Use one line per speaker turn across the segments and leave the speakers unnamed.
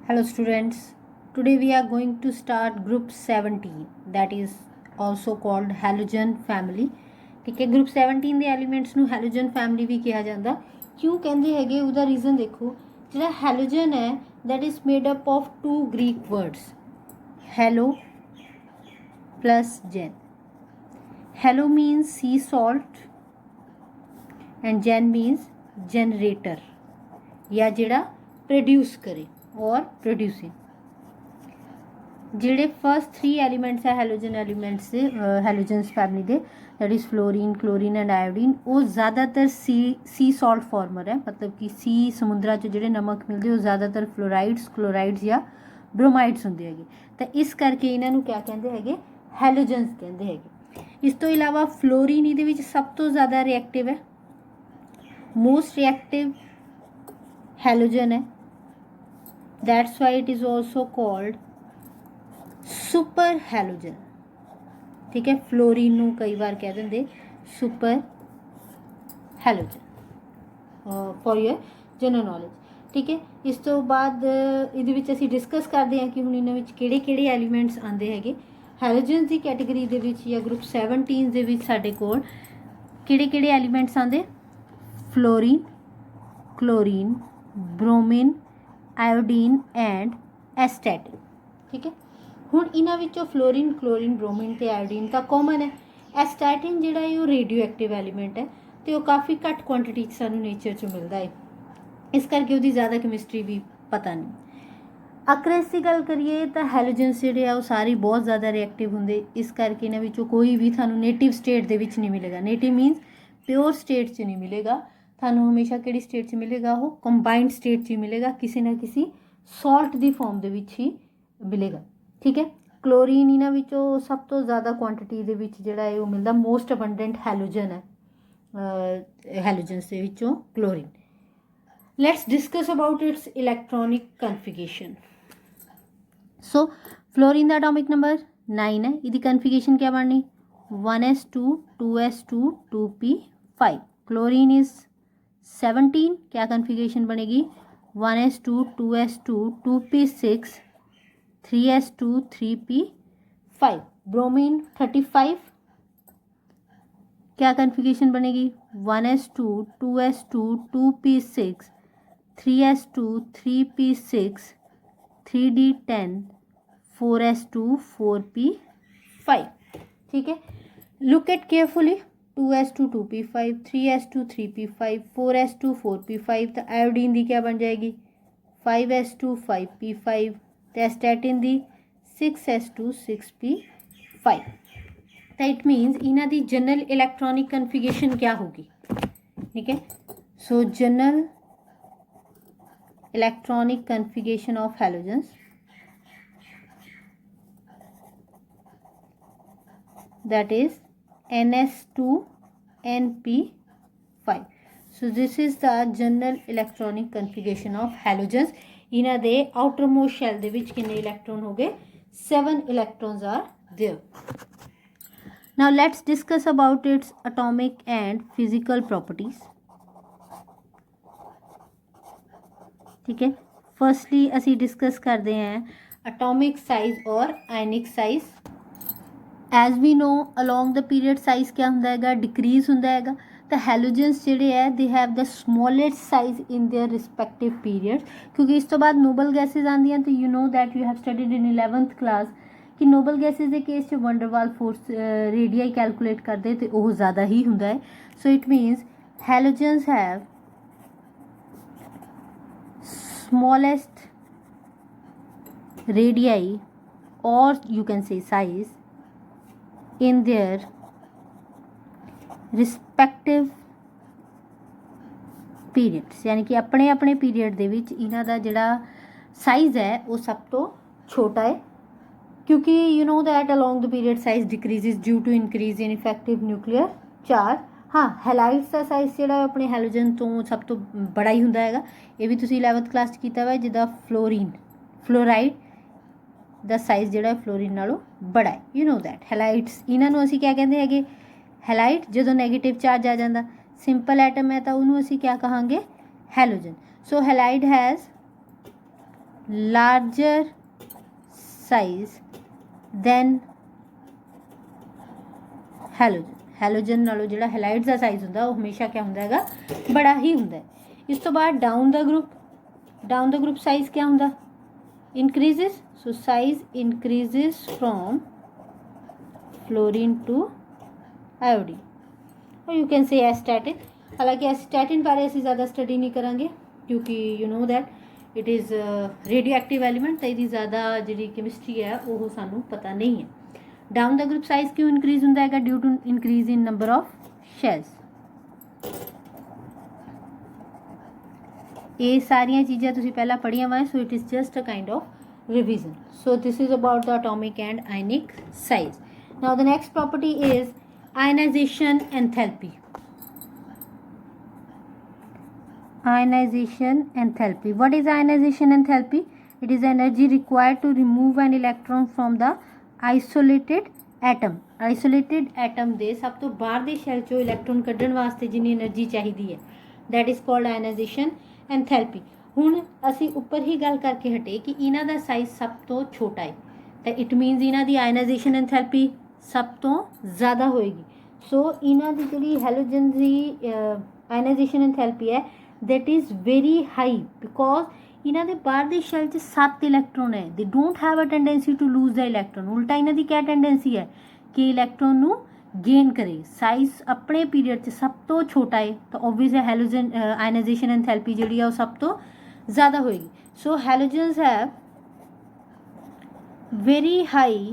Hello students, today we are going to start group 17 that is also called halogen family। ठीक है, group 17 ਦੇ elements ਨੂੰ halogen family ਵੀ ਕਿਹਾ ਜਾਂਦਾ। ਕਿਉਂ ਕਹਿੰਦੇ ਹੈਗੇ ਉਹਦਾ ਰੀਜ਼ਨ ਦੇਖੋ। ਜਿਹੜਾ ਹੈਲੋਜਨ ਹੈ that is made up of two Greek words hello plus gen। hello means sea salt and gen means generator या ਜਿਹੜਾ प्रोड्यूस करे और प्रोड्यूसिंग। ਜਿਹੜੇ फर्स्ट 3 एलीमेंट्स है हैलोजन एलीमेंट्स से हैलोजन्स फैमिली के that is fluorine chlorine and iodine वो ज़्यादातर सी सॉल्ट फॉर्मर है, मतलब कि सी समुद्रा च ਜਿਹੜੇ नमक मिलते वो ज़्यादातर फ्लोराइड्स क्लोराइड्स या ब्रोमाइड्स ਹੁੰਦੇ ਹੈਗੇ। ਤਾਂ ਇਸ ਕਰਕੇ ਇਹਨਾਂ ਨੂੰ ਕਿਆ ਕਹਿੰਦੇ ਹੈਗੇ, ਹੈਲੋਜਨਸ ਕਹਿੰਦੇ ਹੈਗੇ। ਇਸ ਤੋਂ ਇਲਾਵਾ ਫਲੋਰੀਨ ਇਹਦੇ ਵਿੱਚ ਸਭ ਤੋਂ ਜ਼ਿਆਦਾ ਰਿਐਕਟਿਵ ਹੈ, ਮੋਸਟ ਰਿਐਕਟਿਵ ਹੈਲੋਜਨ है। That's why it is also called super halogen. ठीक है, फ्लोरीन ਨੂੰ कई बार कह देंगे super halogen for your general knowledge. ठीक है, इस तो बाद ਇਹਦੇ ਵਿੱਚ ਅਸੀਂ ਡਿਸਕਸ ਕਰਦੇ ਹਾਂ ਕਿ ਹੁਣ ਇਹਨਾਂ ਵਿੱਚ ਕਿਹੜੇ ਐਲੀਮੈਂਟਸ ਆਉਂਦੇ ਹੈਗੇ। ਹੈਲੋਜਨਸ ਦੀ ਕੈਟਾਗਰੀ ਦੇ ਵਿੱਚ ਜਾਂ ਗਰੁੱਪ 17 ਦੇ ਵਿੱਚ ਸਾਡੇ ਕੋਲ ਕਿਹੜੇ ਐਲੀਮੈਂਟਸ ਆਉਂਦੇ, fluorine chlorine bromine iodine and astatine. ठीक है, हुण इन्हां विचों फ्लोरीन क्लोरीन ब्रोमीन ते आयोडीन तां कॉमन है। एस्टैटिन जिहड़ा है वो रेडियो एक्टिव एलीमेंट है तो वह काफ़ी घट क्वांटिटी सानूं नेचर च मिलता है, इस करके उसकी ज़्यादा कैमिस्ट्री भी पता नहीं। अक्रेस की गल करिए तो हैलोजन्स जिहड़े आ वो सारे बहुत ज़्यादा रिएक्टिव होंगे, इस करके इन्हां विचों कोई भी थानूं नेटिव स्टेट दे विच नहीं मिलेगा। नेटिव मीनस प्योर स्टेट च नहीं मिलेगा, थानूं हमेशा किहड़ी स्टेट च मिलेगा, वो कंबाइंड स्टेट च मिलेगा, किसी ना किसी सॉल्ट की फॉर्म दे विच ही मिलेगा। ठीक है, क्लोरीन इन्हां विचों सब तो ज़्यादा क्वांटिटी दे विच जिहड़ा है वो मिलदा, मोस्ट अबंडेंट हैलोजन है हैलोजन्स दे विचों chlorine. Let's discuss about it's electronic configuration. So fluorine का एटॉमिक नंबर 9 है, इसकी कन्फिगरेशन क्या बननी 1s2 2s2 2p5। Chlorine is 17, क्या कन्फिगरेशन बनेगी 1s2 2s2 2p6 3s2 3p5। Bromine 35, क्या कन्फिगरेशन बनेगी 1s2 2s2 2p6 3s2 3p6 3d10 4s2 4p5। ठीक है, look at carefully 2s2 2p5 3s2 3p5 4s2 4p5। तो iodine की क्या बन जाएगी 5s2 5p5, तो एस्टैटिन की 6s2 6p5। तो इट मीनस इन्हां दी जनरल इलैक्ट्रॉनिक कन्फिगरेशन क्या होगी। ठीक है, सो general electronic configuration of halogens that is ns2np5। so this is the general electronic configuration of halogens। इन्हां दे outermost shell दे विच कितने इलेक्ट्रॉन हो गए, 7 electrons are there। now let's discuss about its atomic and physical properties। ठीक है, firstly असी discuss करते हैं atomic size और ionic size. As we know along the period size क्या होंदा है, डिक्रीज होंदा है। तो हैलोजन्स जिहड़े है they have the smallest size in their respective periods, क्योंकि इस तो बाद नोबल गैसेज आंदियां। तो you know that you have studied in 11th class कि नोबल गैसेज के केस च वंडरवाल फोर्स रेडियाई कैलकुलेट करते तो वह ज़्यादा ही होंदा है। So it means halogens have smallest radii और you can say size in their respective periods, यानी कि अपने अपने पीरियड दे विच इन्हां दा जिहड़ा साइज है वो सब तो छोटा है, क्योंकि you know that along the period size decreases due to increase in effective nuclear charge. हाँ, हैलाइड्स का साइज जिहड़ा अपने हैलोजन तो सब तो बड़ा ही हुंदा हैगा। ये भी तुसीं 11th क्लास कीता वा, जिद्दां फ्लोराइड द साइज जिहड़ा फ्लोरीन नालों बड़ा है। यू नो दैट हैलाइड्स इन्हां नूं असीं क्या कहंदे हैगे, हैलाइड जदों नैगेटिव चार्ज आ जांदा, सिंपल एटम है तो उन्होंने असीं क्या कहांगे halogen. So halide has larger size than halogen. Halogen ਨਾਲੋਂ ਜਿਹੜਾ ਹੈਲਾਈਡ ਦਾ ਸਾਈਜ਼ ਹੁੰਦਾ ਉਹ ਹਮੇਸ਼ਾ ਕਿਆ ਹੁੰਦਾ ਹੈਗਾ, ਬੜਾ ਹੀ ਹੁੰਦਾ ਹੈ। ਇਸ ਤੋਂ ਬਾਅਦ ਡਾਊਨ ਦਾ ਗਰੁੱਪ ਸਾਈਜ਼ ਕਿਆ ਹੁੰਦਾ, increases. So size increases from fluorine to iodine, और यू कैन से एस्टैटिन। हालांकि एस्टैटिन बारे ਅਸੀਂ ज़्यादा स्टडी नहीं करांगे क्योंकि you know that it is radioactive element, तो ਇਹਦੀ ज़्यादा ਜਿਹੜੀ ਕੈਮਿਸਟਰੀ ਹੈ ਉਹ ਸਾਨੂੰ ਪਤਾ नहीं है। डाउन द ग्रुप साइज क्यों इंक्रीज ਹੁੰਦਾ ਹੈਗਾ, due to increase in number of shells. ਇਹ ਸਾਰੀਆਂ ਚੀਜ਼ਾਂ ਤੁਸੀਂ ਪਹਿਲਾਂ ਪੜ੍ਹੀਆਂ ਵਾ, so it is just a kind of revision. So this is about the atomic and ionic size. Now the next property is ionization enthalpy। Ionization enthalpy, what is ionization enthalpy? It is energy required to remove an electron from the isolated atom। isolated atom ਦੇ ਸਭ ਤੋਂ ਬਾਹਰ ਦੇ shell ਚੋਂ electron ਕੱਢਣ ਵਾਸਤੇ ਜਿੰਨੀ energy ਚਾਹੀਦੀ ਹੈ, that is called ionization enthalpy। ਹੁਣ ਅਸੀਂ ਉੱਪਰ ਹੀ ਗੱਲ ਕਰਕੇ ਹਟੇ ਕਿ ਇਹਨਾਂ ਦਾ ਸਾਈਜ਼ ਸਭ ਤੋਂ ਛੋਟਾ ਹੈ, ਤਾਂ ਇਟ ਮੀਨਸ ਇਹਨਾਂ ਦੀ ionization enthalpy ਸਭ ਤੋਂ ਜ਼ਿਆਦਾ ਹੋਏਗੀ। ਸੋ ਇਹਨਾਂ ਦੀ ਜਿਹੜੀ ਹੈਲੋਜਨ ਦੀ ਆਇਨਾਈਜੇਸ਼ਨ ਐਂਥੈਲਪੀ ਹੈ that is very high because ਇਹਨਾਂ ਦੇ ਬਾਹਰ ਦੀ ਸ਼ੈਲ 'ਚ 7 ਇਲੈਕਟ੍ਰੋਨ ਹੈ। they don't have a tendency to lose the electron। ਉਲਟਾ ਇਹਨਾਂ ਦੀ ਕਿਆ ਟੈਂਡੈਂਸੀ ਹੈ ਕਿ ਇਲੈਕਟ੍ਰੋਨ ਨੂੰ ਗੇਨ ਕਰੇ। ਸਾਈਜ਼ ਆਪਣੇ ਪੀਰੀਅਡ 'ਚ ਸਭ ਤੋਂ ਛੋਟਾ ਹੈ, ਤਾਂ ਓਬਵੀਅਸ ਹੈ ਹੈਲੋਜਨ ਆਇਨਾਈਜੇਸ਼ਨ ਐਂਥੈਲਪੀ ਜਿਹੜੀ ਆ ਉਹ ਸਭ ਤੋਂ ਜ਼ਿਆਦਾ ਹੋਏਗੀ। ਸੋ ਹੈਲੋਜਨਸ have very high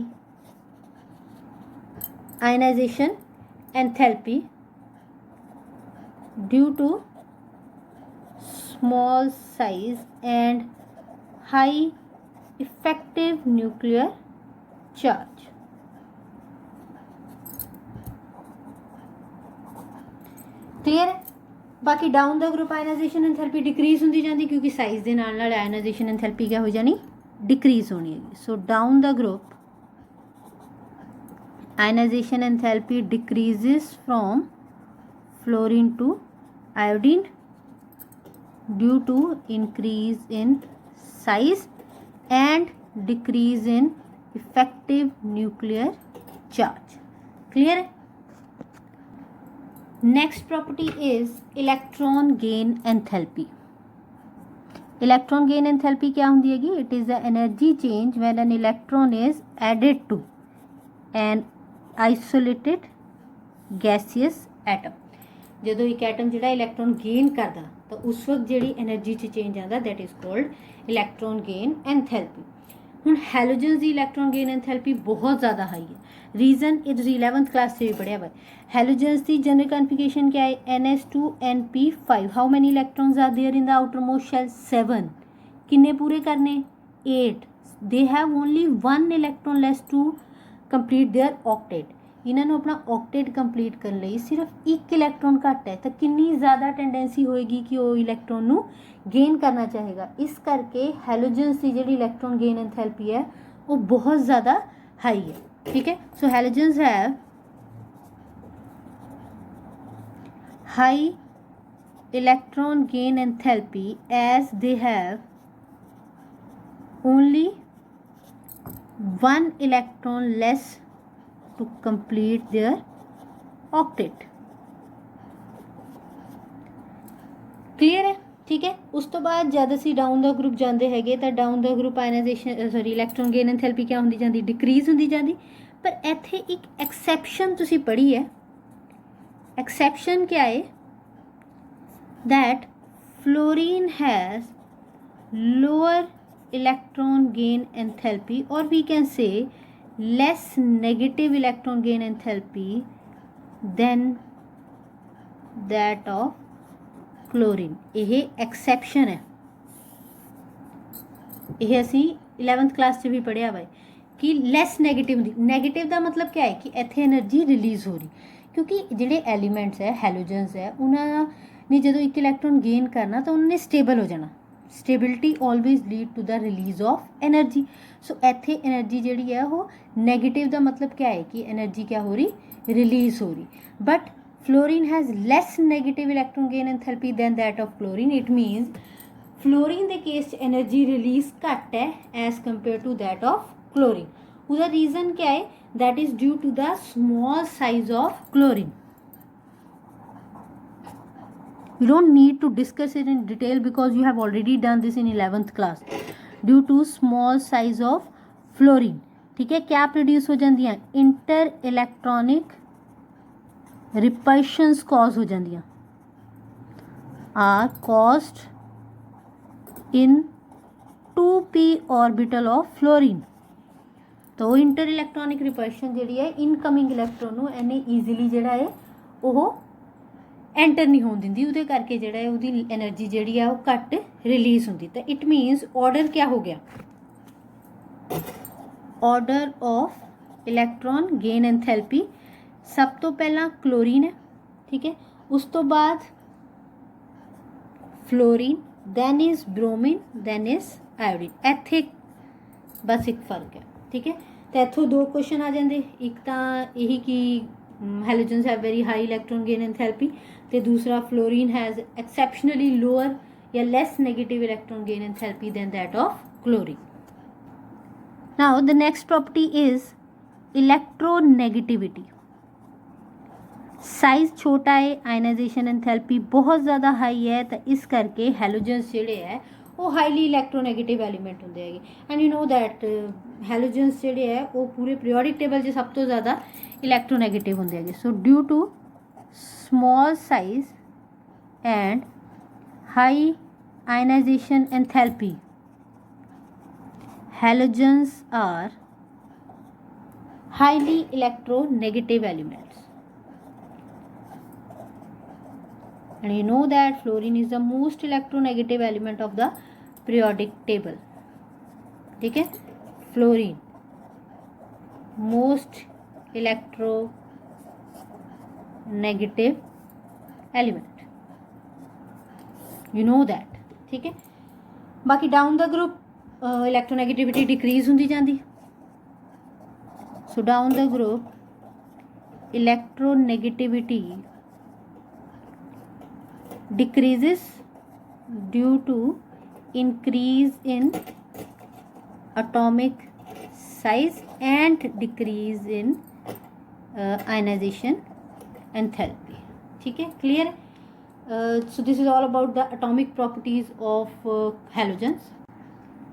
ionization enthalpy due to small size and high effective nuclear charge। Clear है। बाकी down the group ionization enthalpy decrease होती जाती क्योंकि साइज के नाल नाल आयनाइजेशन एंथैल्पी क्या हो जानी, डिक्रीज होनी है। So down the group ionization enthalpy decreases from fluorine to iodine due to increase in size and decrease in effective nuclear charge। clear है। next property is electron gain enthalpy। electron gain enthalpy क्या होती है? it is the energy change when an electron is added to an isolated gaseous atom. जो एक atom जो electron gain करता तो उस वक्त जी एनर्जी च चेंज आता that is called electron gain enthalpy. हुण हैलोजन की इलैक्ट्रॉन गेन एंथैल्पी बहुत ज़्यादा हाई है। रीजन ये तुसीं 11th क्लास से भी पढ़िया हुआ। हैलोजन्स की जनरल कॉन्फिगरेशन क्या है, NH2NP5। How many electrons are there in the outermost shell? 7। किन्ने पूरे करने? 8। They have only 1 electron less to complete their octet. इन्होंने अपना ऑक्टेट कंप्लीट करने लिए सिर्फ 1 इलैक्ट्रॉन घट है, तो कितनी ज़्यादा टेंडेंसी होएगी कि वो इलैक्ट्रॉन नू गेन करना चाहेगा। इस करके हैलोजन्स की जी इलैक्ट्रॉन गेन एंथैल्पी है वो बहुत ज़्यादा हाई है। ठीक है। So halogens have high electron gain enthalpy as they have only 1 electron less to complete their octet। Clear है। ठीक है। उस तो बाद जब असी डाउन द ग्रुप जाते हैं तो down the group ionization sorry electron gain enthalpy क्या होती जाती, डिक्रीज होती जाती। पर इत्थे एक एक्सैप्शन तुसी पढ़ी है। एक्सैप्शन क्या है? That fluorine has lower electron gain enthalpy or we can say less negative electron gain enthalpy than that of chlorine। यह exception है। यह असी 11th क्लास से भी पढ़िया हुआ है कि less negative होंगी। नेगेटिव का मतलब क्या है कि इत्थे एनर्जी रिलीज़ हो रही, क्योंकि जिहड़े एलीमेंट्स है हैलोजन्स है उन्होंने जो एक इलैक्ट्रॉन गेन करना तो उन्होंने स्टेबल हो जाना। Stability always lead to the release of energy. So इत्थे एनर्जी जिहड़ी है वो नेगेटिव का मतलब क्या है कि एनर्जी क्या हो रही, रिलीज हो रही। But fluorine has less negative electron gain enthalpy than that of chlorine. It means fluorine के केस एनर्जी रिलीज घट है as compare to that of chlorine. उसका रीजन क्या है? That is due to the small size of chlorine. You don't need to discuss it in detail because you have already done this in 11th class. Due to small size of fluorine, ठीक है, क्या produce हो जांदियां? Inter electronic repulsions cause हो जांदियां, are caused in 2p orbital of fluorine. तो inter electronic repulsion जिहड़ी है इनकमिंग इलेक्ट्रॉन नूं इन्ने ईजीली जिहड़ा है ਉਹ एंटर नहीं होने दिंदी, उहदे करके जिहड़ा है उहदी एनर्जी जिहड़ी है वो घट रिलीज होंदी। तो इट मीनस ऑर्डर क्या हो गया? Order of electron gain enthalpy सब तो पहला क्लोरीन है, ठीक है, उस तो बाद fluorine, then is bromine, then is iodine. इत्थे बस एक फर्क है, ठीक है। तो इत्थों दो क्वेश्चन आ जाते, एक तो यही कि halogens have very high electron gain enthalpy, तो दूसरा फ्लोरीन हैज़ एक्सैप्शनली लोअर या less negative electron gain enthalpy than that of chlorine. Now the next property is electronegativity. Size छोटा है, आयनाइजेशन एंथैल्पी बहुत ज़्यादा हाई है, तो इस करके हैलोजेंस जिहड़े है वो हाईली इलैक्ट्रोनेगेटिव एलीमेंट होंदे हैगे। And you know that halogens जिहड़े है वो पूरे पीरियोडिक टेबल 'च सब तो ज़्यादा इलैक्ट्रोनेगेटिव होंदे हैगे। So due to small size and high ionization enthalpy, halogens are highly electronegative elements. And you know that fluorine is the most electronegative element of the periodic table. ठीक है, fluorine most electronegative element, you know that, ठीक है। बाकी down the group इलैक्ट्रोनेगेटिविटी decrease होंदी जाती। So down the group electronegativity decreases due to increase in atomic size and decrease in ionization enthalpy. ठीक है, clear? So this is all about the atomic properties of halogens.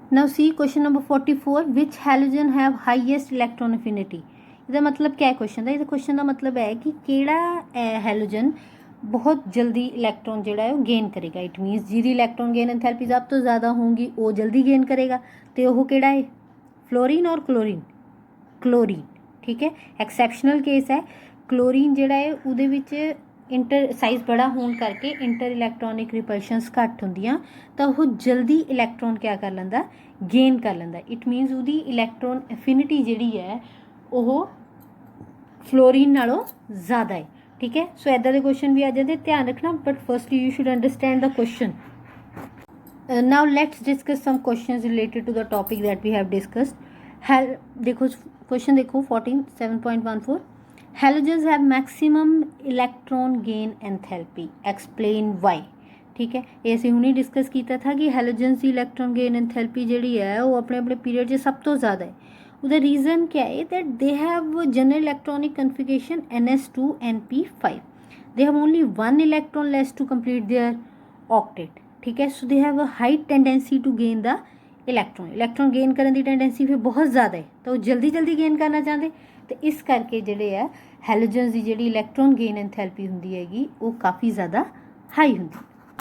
Now see question number 44, which halogen have highest electron affinity? इसका मतलब क्या है question का? इस question का मतलब है कि केड़ा हैलोजन बहुत जल्दी इलैक्ट्रॉन जोड़ा है वो गेन करेगा। इट मीनस जिहदी इलैक्ट्रॉन गेन एंथैल्पी सब तो ज़्यादा होंगी वो जल्दी गेन करेगा, तो वो केड़ा है? फ्लोरीन और क्लोरीन। क्लोरीन, ठीक है, एक्सैप्शनल केस है। क्लोरीन जोड़ा है उहदे विच इंटर साइज बड़ा होने करके इंटर इलैक्ट्रॉनिक रिपल्शनस घट होंदियां, तो वह जल्दी इलैक्ट्रॉन क्या कर लेंदा? गेन कर लेंदा। इट मीनस उहदी इलैक्ट्रॉन एफिनिटी जिहड़ी है वो फ्लोरीन नालों ज़्यादा है, ठीक है। सो इदां दे क्वेश्चन भी आ जाते, ध्यान रखना, but firstly you should understand the question. Now let's discuss some questions related to the topic that we have discussed. देखो क्वेश्चन देखो 14 7.14, halogens have maximum electron gain enthalpy, explain why. ठीक है, ये असीं हुणे डिस्कस किया था कि हैलोजेंस की इलैक्ट्रॉन गेन एंथैल्पी जिहड़ी है वो अपने अपने पीरियड 'च सब तो ज़्यादा है। उसका रीज़न क्या है? That they have general electronic configuration NS2Np5, they have only one electron less to complete their octet. ठीक है, so they have a high tendency to gain the electron gain करने की टेंडेंसी फिर बहुत ज़्यादा है, तो वो जल्दी जल्दी गेन करना चाहते, तो इस करके जिहड़े है हैलोजेंस की जिहड़ी इलैक्ट्रॉन गेन एंथैल्पी हुंदी हैगी वो काफ़ी ज़्यादा हाई हुंदी।